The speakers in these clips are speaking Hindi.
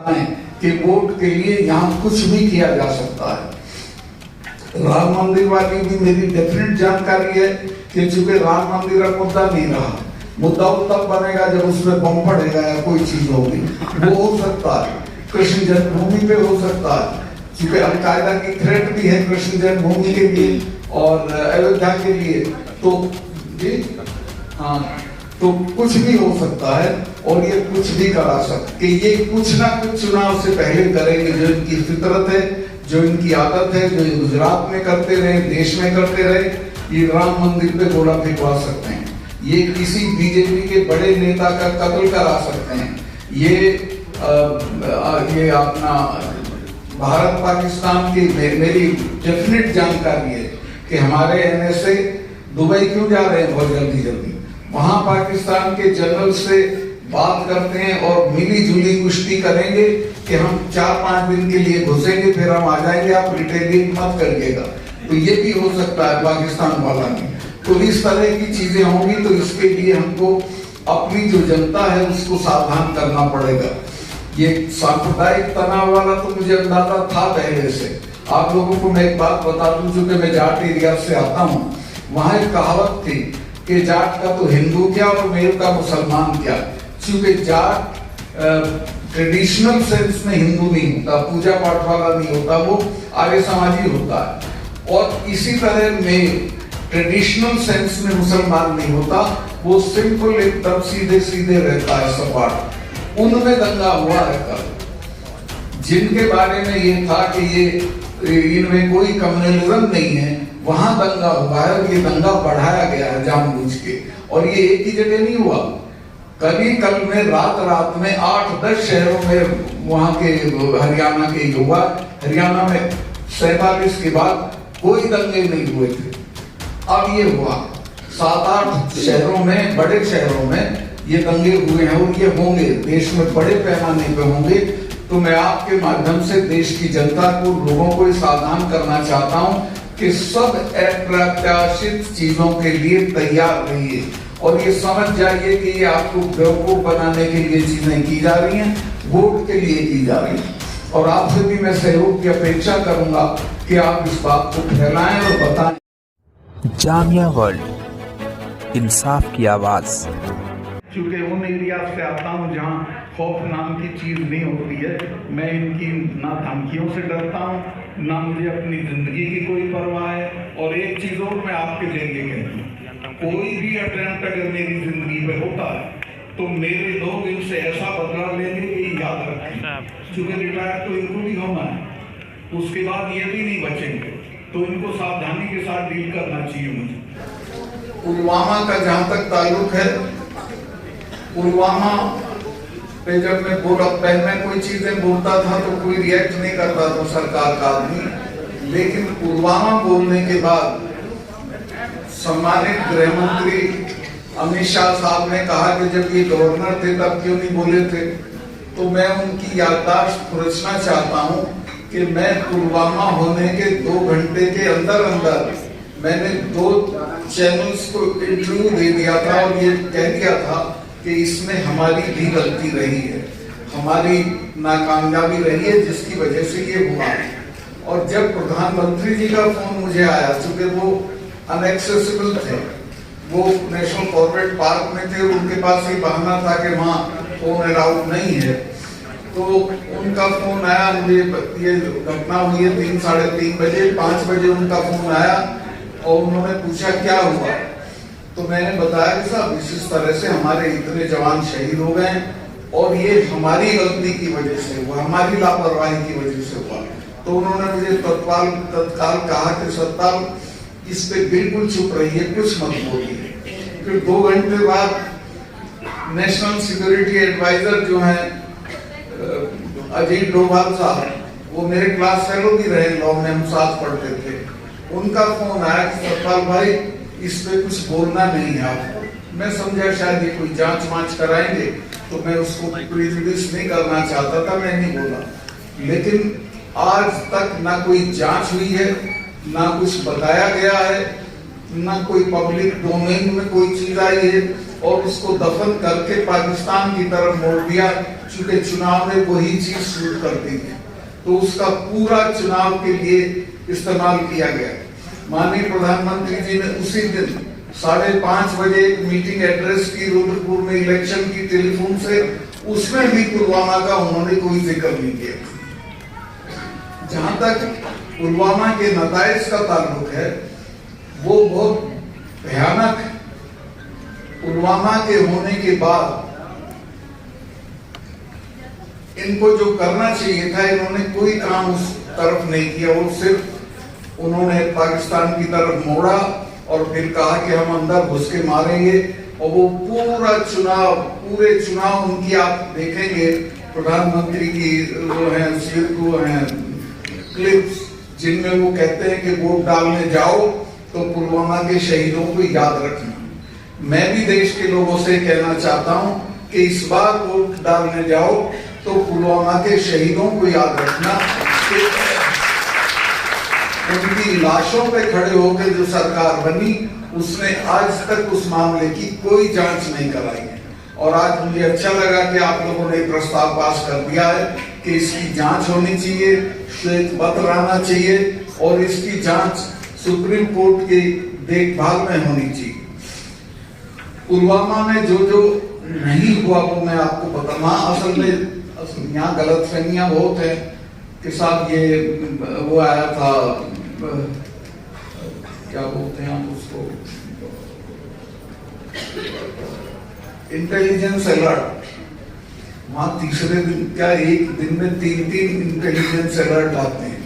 कि वोट के लिए यहाँ कुछ भी किया जा सकता है। राम मंदिर वाली भी मेरी डेफिनेट जानकारी है कि चूंकि राम मंदिर का मुद्दा नहीं रहा, मुद्दा तब बनेगा जब उसमें बम पड़ेगा या कोई चीज होगी, वो हो सकता है। कृष्ण जन्मभूमि पे हो सकता है, क्योंकि अलकायदा की थ्रेट भी है कृष्ण जन्मभूमि के लिए और अयोध्या के लिए। तो जी हाँ, तो कुछ भी हो सकता है और ये कुछ भी करा सकते, ये कुछ ना कुछ चुनाव से पहले करेंगे। जो इनकी फितरत है, जो इनकी आदत है, जो गुजरात में करते रहे, देश में करते रहे, ये राम मंदिर पे गोला फेंकवा सकते हैं, ये किसी बीजेपी के बड़े नेता का कत्ल करा सकते हैं, ये अपना भारत पाकिस्तान की मेरी डेफिनेट जानकारी है कि हमारे NSA दुबई क्यों जा रहे हैं बहुत जल्दी, वहां पाकिस्तान के जनरल से बात करते हैं और मिली जुली कुश्ती करेंगे कि हम 4-5 दिन के लिए घुसेंगे, फिर हम आ जाएंगे, आप रिटेलिएट मत करिएगा। तो ये भी हो सकता है पाकिस्तान वाला नहीं। तो इस तरह की चीजें होंगी, तो इसके लिए हमको अपनी जो जनता है उसको सावधान करना पड़ेगा। ये सांप्रदायिक तनाव वाला तो मुझे अंदाजा था पहले से। आप लोगों को मैं एक बात बता दूं, चूंकि मैं जाट एरिया से आता हूँ, वहां एक कहावत थी कि जाट का तो हिंदू क्या और मेल का मुसलमान क्या। क्योंकि जाट ट्रेडिशनल सेंस में हिंदू नहीं होता, पूजा पाठ वाला नहीं होता, वो आर्य समाजी होता है। और इसी तरह में ट्रेडिशनल सेंस में मुसलमान नहीं होता, वो सिंपल एकदम सीधे सीधे रहता है, सपाट। उनमें दंगा हुआ है कल, जिनके बारे में ये था कि ये इनमें कोई कम्युनलिज्म नहीं है, वहां दंगा हुआ है और ये दंगा बढ़ाया गया है जानबूझ के। और ये एक ही जगह नहीं हुआ, कल में रात में 8-10 शहरों में वहां के हरियाणा के युवा, हरियाणा में 47 के बाद कोई दंगे नहीं हुए थे, अब ये हुआ 7-8 शहरों में, बड़े शहरों में ये दंगे हुए हैं और ये होंगे देश में बड़े पैमाने पे होंगे। तो मैं आपके माध्यम से देश की जनता को, लोगों को सावधान करना चाहता हूं कि सब अप्रत्याशित चीजों के लिए तैयार रहिए और ये समझ जाइए कि ये आपको बेवकूफ बनाने के लिए चीजें की जा रही हैं, वोट के लिए की जा रही हैं। और आपसे भी मैं सहयोग की अपेक्षा करूंगा कि आप इस बात को फैलाएं और बताएं। जामिया वर्ल्ड, इंसाफ की आवाज। क्योंकि उन एरिया से आता हूँ जहाँ खौफ नाम की चीज नहीं होती है, मैं इनकी ना धमकियों से डरता हूँ, ना मुझे अपनी जिंदगी की कोई परवाह है। और एक चीज और मैं आपके लिए कहती हूँ, कोई भी अटेम्प्ट अगर मेरी जिंदगी में होता है तो मेरे लोग इनसे ऐसा बदला लेंगे कि याद रखें, क्योंकि रिटायर तो इनको भी होना है, उसके बाद ये भी नहीं बचेंगे, तो इनको सावधानी के साथ डील करना चाहिए। मुझे पुलवामा का जहां तक ताल्लुक है, पुलवामा पे जब मैं बोला, पहले मैं कोई चीजें बोलता था तो कोई रिएक्ट नहीं करता था सरकार का आदमी, लेकिन पुलवामा बोलने के बाद सम्मानित गृह मंत्री अमित शाह साहब ने कहा कि जब ये गवर्नर थे तब क्यों नहीं बोले थे। तो मैं उनकी याददाश्त खुरचना चाहता हूं कि मैं पुलवामा होने के 2 घंटे के अंदर मैंने 2 चैनल्स को इंटरव्यू दे दिया था और ये कह दिया था कि इसमें हमारी भी गलती रही है, हमारी नाकामयाबी रही है, जिसकी वजह से ये हुआ। और जब प्रधानमंत्री जी का फोन मुझे आया, चूंकि वो अनएक्सेसिबल थे, वो नेशनल कॉर्पोरेट पार्क में थे, उनके पास ये बहाना था कि वहाँ फोन अलाउड नहीं है, तो उनका फोन आया मुझे, ये घटना हुई है 3-3:30 बजे, 5 बजे उनका फोन आया और उन्होंने पूछा क्या हुआ। तो मैंने बताया कि साहब इस तरह से हमारे इतने जवान शहीद हो गए और ये हमारी गलती की वजह से हुआ, हमारी लापरवाही की वजह से हुआ। तो उन्होंने मुझे तत्काल कहा कि सत्ताल इस पे बिल्कुल चुप रहिए, कुछ मत बोलिए। फिर 2 घंटे बाद नेशनल सिक्योरिटी एडवाइजर जो है अजीत डोभाल साहब, वो मेरे क्लास फेलो भी रहे, लॉ में हम साथ पढ़ते थे, उनका फोन आया कि सतपाल भाई इस पे कुछ बोलना नहीं है आपको। मैं समझा शायद ये कोई जांच वांच कराएंगे, तो मैं उसको प्रेजुडिस नहीं करना चाहता था, मैं नहीं बोला। लेकिन आज तक ना कोई जांच हुई है, ना कुछ बताया गया है, ना कोई पब्लिक डोमेन में कोई चीज आई है, और उसको दफन करके पाकिस्तान की तरफ मोड़ दिया, चूंकि चुनाव में वही चीज सूट करती थी, तो उसका पूरा चुनाव के लिए इस्तेमाल किया गया। माननीय प्रधानमंत्री जी ने उसी दिन 5:30 बजे एक मीटिंग एड्रेस की रुद्रपुर में इलेक्शन की टेलीफोन से, उसमें भी पुलवामा का उन्होंने कोई जिक्र नहीं किया। जहां तक पुलवामा के नताइज का ताल्लुक है, वो बहुत भयानक। पुलवामा के होने के बाद इनको जो करना चाहिए था, इन्होंने कोई काम उस तरफ नहीं किया। वो सिर्फ उन्होंने पाकिस्तान की तरफ मोड़ा और फिर कहा कि हम अंदर घुस के मारेंगे। और वो पूरे चुनाव उनकी आप देखेंगे, प्रधानमंत्री की वो हैं क्लिप्स, जिनमें वो कहते हैं कि वोट डालने जाओ तो पुलवामा के शहीदों को याद रखना। मैं भी देश के लोगों से कहना चाहता हूं कि इस बार वोट डालने जाओ तो पुलवामा के शहीदों को याद रखना। उनकी लाशों पे खड़े होकर जो सरकार बनी, उसने आज तक उस मामले की कोई जांच नहीं कराई। और आज मुझे अच्छा लगा कि आप लोगों ने प्रस्ताव पास कर दिया है कि इसकी जांच होनी चाहिए, श्वेत पत्र आना चाहिए और इसकी जांच सुप्रीम कोर्ट की देखभाल में होनी चाहिए। पुलवामा में जो नहीं हुआ वो मैं आपको बता, असल में यहाँ गलतफहमियां बहुत है कि साहब ये वो आया था, क्या बोलते हैं आप उसको, इंटेलिजेंस अलर्ट। वहां तीसरे दिन क्या एक दिन में 3 इंटेलिजेंस अलर्ट आते हैं।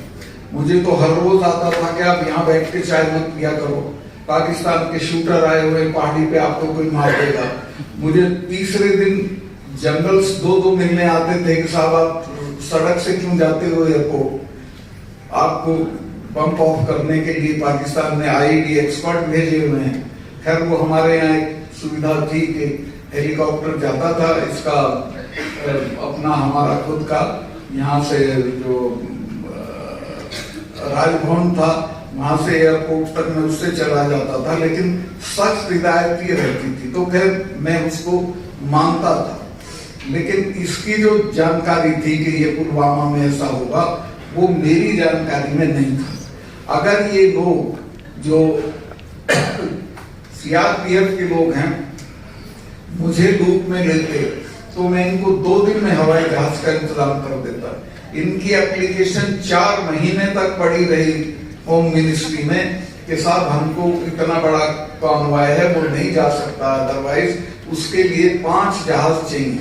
मुझे तो हर रोज आता था कि आप यहाँ बैठ के चाय मत पिया करो, पाकिस्तान के शूटर आए हुए पहाड़ी पे, आपको कोई मार देगा। मुझे तीसरे दिन जनरल्स 2 मिलने आते थे कि साहब आप सड़क से क्यों जाते हो एयरपोर्ट, आपको बम्प ऑफ करने के लिए पाकिस्तान ने आईडी एक्सपर्ट भेजे हुए हैं। खैर वो हमारे यहाँ एक सुविधा थी कि हेलीकॉप्टर जाता था, इसका अपना हमारा खुद का यहाँ से जो राजभवन था वहां से एयरपोर्ट तक में उससे चला जाता था, लेकिन सख्त हिदायत ये रहती थी। तो खैर मैं उसको मानता था, लेकिन इसकी जो जानकारी थी कि ये पुलवामा में ऐसा होगा, वो मेरी जानकारी में नहीं था। अगर ये लोग जो सीआरपीएफ के लोग हैं मुझे लूप में लेते तो मैं इनको 2 दिन में हवाई जहाज का इंतजाम कर देता। इनकी एप्लीकेशन 4 महीने तक पड़ी रही होम मिनिस्ट्री में कि साहब हमको इतना बड़ा कॉन्वॉय है वो नहीं जा सकता, अदरवाइज उसके लिए 5 जहाज चाहिए।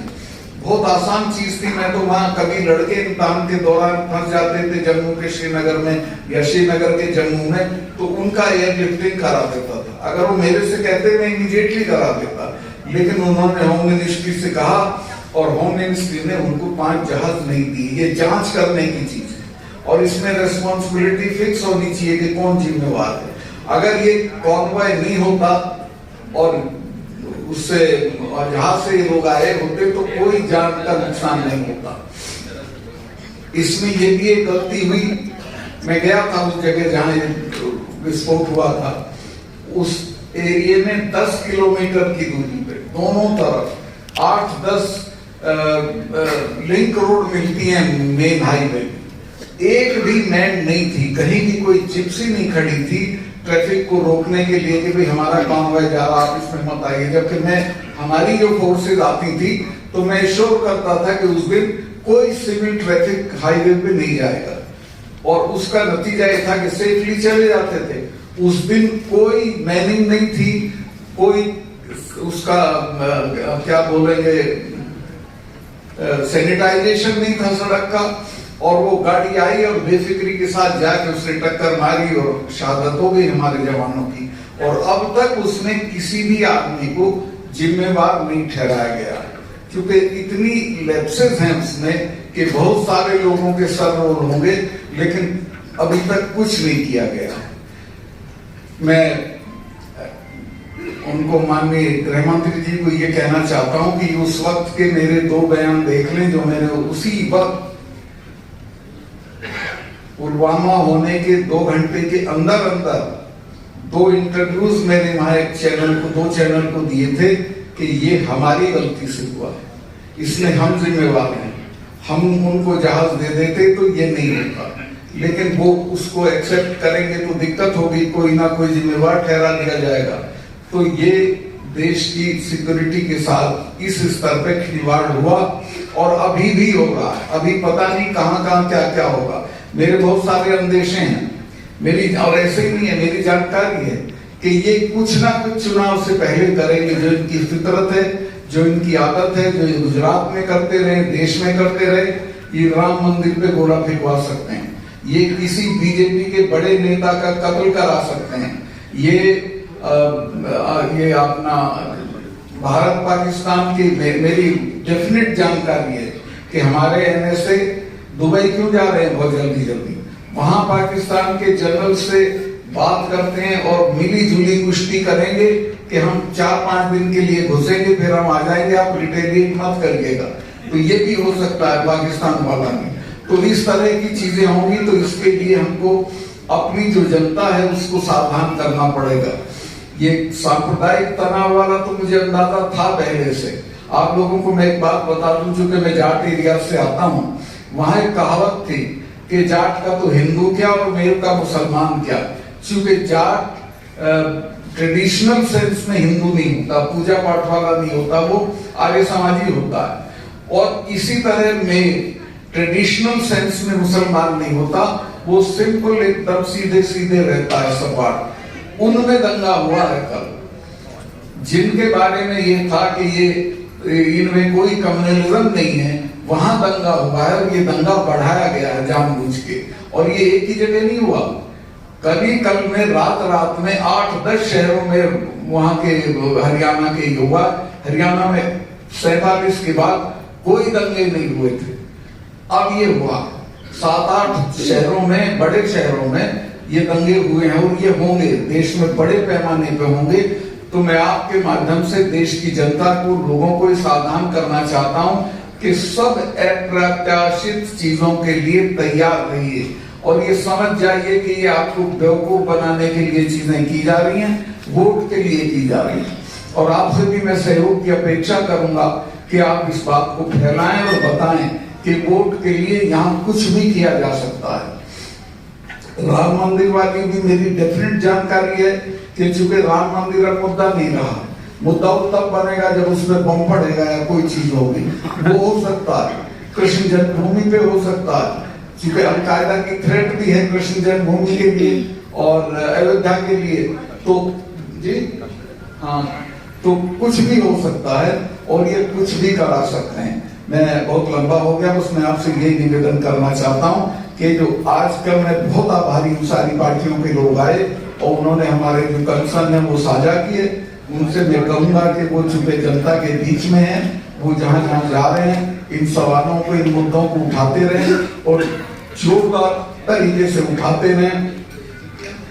बहुत आसान चीज थी। मैं तो वहां कभी लड़के इम्तिहान के दौरान फंस जाते थे जम्मू के श्रीनगर में या श्रीनगर के जम्मू में, तो उनका एयरलिफ्टिंग करा देता था। अगर वो मेरे से कहते मैं इमीडिएटली करा देता, लेकिन उन्होंने होम मिनिस्ट्री से कहा और होम मिनिस्ट्री ने उनको 5 जहाज नहीं दी। ये जांच करने की चीज है और इसमें रेस्पॉन्सिबिलिटी फिक्स होनी चाहिए कि कौन जिम्मेवार है। अगर ये कॉन्वॉय नहीं होता और उससे जहाज से लोग आए होते तो कोई जान का नुकसान नहीं होता। इसमें ये भी एक गलती हुई। मैं गया था उस जगह जहां विस्फोट हुआ था, उस एरिया में 10 किलोमीटर की दूरी पे दोनों तरफ 8-10 लिंक रोड मिलती हैं मेन हाईवे, एक भी मैन नहीं थी, कहीं भी कोई जिप्सी नहीं खड़ी थी ट्रैफिक को रोकने के लिए कि भाई हमारा कॉन्वॉय जा रहा, आप इसमें मत आइए। जबकि मैं हमारी जो फोर्सेज आती थी तो मैं श्योर करता था कि उस दिन कोई सिविल ट्रैफिक हाईवे पे नहीं जाएगा, और उसका नतीजा ये था कि सेफली चले जाते थे। उस दिन कोई मैनिंग नहीं थी, कोई उसका क्या बोलेंगे सैनिटाइजेशन नहीं था सड़क का, और वो गाड़ी आई और बेफिक्री के साथ जाके उसने टक्कर मारी और शहादत हो गई हमारे जवानों की। और अब तक उसने किसी भी आदमी को जिम्मेवार नहीं ठहराया गया, क्योंकि इतनी लैप्सेस हैं उसमें कि बहुत सारे लोगों के सर रोल होंगे, लेकिन अभी तक कुछ नहीं किया गया। मैं उनको माननीय गृह मंत्री जी को ये कहना चाहता हूं कि उस वक्त के मेरे 2 बयान देख लें जो मैंने उसी वक्त पुलवामा होने के 2 घंटे के अंदर 2 इंटरव्यूज मैंने वहां एक चैनल को 2 चैनल को दिए थे कि ये हमारी गलती से हुआ है, इसमें हम जिम्मेवार हैं। हम उनको जहाज दे देते तो ये नहीं होता, लेकिन वो उसको एक्सेप्ट करेंगे तो दिक्कत होगी, कोई ना कोई जिम्मेवार ठहरा दिया जाएगा। तो ये देश की सिक्योरिटी के साथ इस स्तर पे खिलवाड़ हुआ और अभी भी हो रहा है। अभी पता नहीं कहां कहां क्या क्या होगा। मेरे बहुत सारे अंदेशे हैं मेरी, और ऐसे ही नहीं है, मेरी जानकारी है कि ये कुछ ना कुछ चुनाव से पहले करेंगे। जो इनकी फितरत है, जो इनकी आदत है, जो गुजरात में करते रहे, देश में करते रहे, ये राम मंदिर पे गोला फेंकवा सकते हैं, ये किसी बीजेपी के बड़े नेता का कत्ल करा सकते हैं, ये अपना भारत पाकिस्तान की मेरी डेफिनेट जानकारी है कि हमारे NSA दुबई क्यों जा रहे हैं बहुत जल्दी, वहां पाकिस्तान के जनरल से बात करते हैं और मिली जुली कुश्ती करेंगे कि हम 4-5 दिन के लिए घुसेंगे, फिर हम आ जाएंगे, आप रिटेलिएट मत करिएगा। तो ये भी हो सकता है पाकिस्तान वाला में। तो इस तरह की चीजें होंगी, तो इसके लिए हमको अपनी जो जनता है उसको सावधान करना पड़ेगा। ये सांप्रदायिक तनाव वाला तो मुझे अंदाजा था पहले से। आप लोगों को मैं एक बात बता दूं, चूंकि मैं जाट एरिया से आता हूं, वहां एक कहावत थी कि जाट का तो हिंदू क्या और मेल का मुसलमान क्या। चूंकि जाट ट्रेडिशनल सेंस में हिंदू नहीं होता, पूजा पाठ वाला नहीं होता, वो आर्य समाजी होता है, और इसी तरह में ट्रेडिशनल सेंस में मुसलमान नहीं होता, वो सिंपल एकदम सीधे सीधे रहता है सपाट। उनमें दंगा हुआ है कल, जिनके बारे में ये था कि ये इनमें कोई कम्युनलिज्म नहीं है, वहां दंगा हुआ है और ये दंगा बढ़ाया गया है जानबूझ के। और ये एक ही जगह नहीं हुआ, कल में रात में 8-10 शहरों में वहां के हरियाणा के युवा, हरियाणा में 47 के बाद कोई दंगे नहीं हुए थे, अब ये हुआ 7-8 शहरों में, बड़े शहरों में ये दंगे हुए हैं और ये होंगे, देश में बड़े पैमाने पे होंगे। तो मैं आपके माध्यम से देश की जनता को, लोगों को सावधान करना चाहता हूं कि सब अप्रत्याशित चीजों के लिए तैयार रहिए और ये समझ जाइए कि ये आपको बेवकूफ बनाने के लिए चीजें की जा रही हैं, वोट के लिए की जा रही हैं। और आपसे भी मैं सहयोग की अपेक्षा करूंगा कि आप इस बात को फैलाएं और बताएं कि वोट के लिए यहाँ कुछ भी किया जा सकता है। राम मंदिर वाली भी मेरी डेफिनेट जानकारी है कि चूंकि राम मंदिर अब मुद्दा नहीं रहा, मुद्दा तब बनेगा जब उसमें बम पड़ेगा या कोई चीज होगी, वो हो सकता है। कृष्ण जन्मभूमि पे हो सकता है, क्योंकि अलकायदा की थ्रेट भी है कृष्ण जन्मभूमि के लिए और अयोध्या के लिए। तो जी हाँ, तो कुछ भी हो सकता है और ये कुछ भी करा सकते हैं। मैं बहुत लंबा हो गया, बस मैं आपसे यही निवेदन करना चाहता हूँ कि जो आज कल मैं बहुत आभारी हूँ, सारी पार्टियों के लोग आए और उन्होंने हमारे जो कंसर्न है वो साझा किए। उनसे मैं कहूंगा कि वो चूंकि जनता के बीच में है, वो जहाँ जहाँ जा रहे हैं इन सवालों को, इन मुद्दों को उठाते रहें और जोरदार तरीके से उठाते रहें,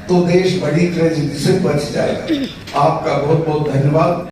तो देश बड़ी ट्रेजेडी से बच जाएगा। आपका बहुत बहुत धन्यवाद।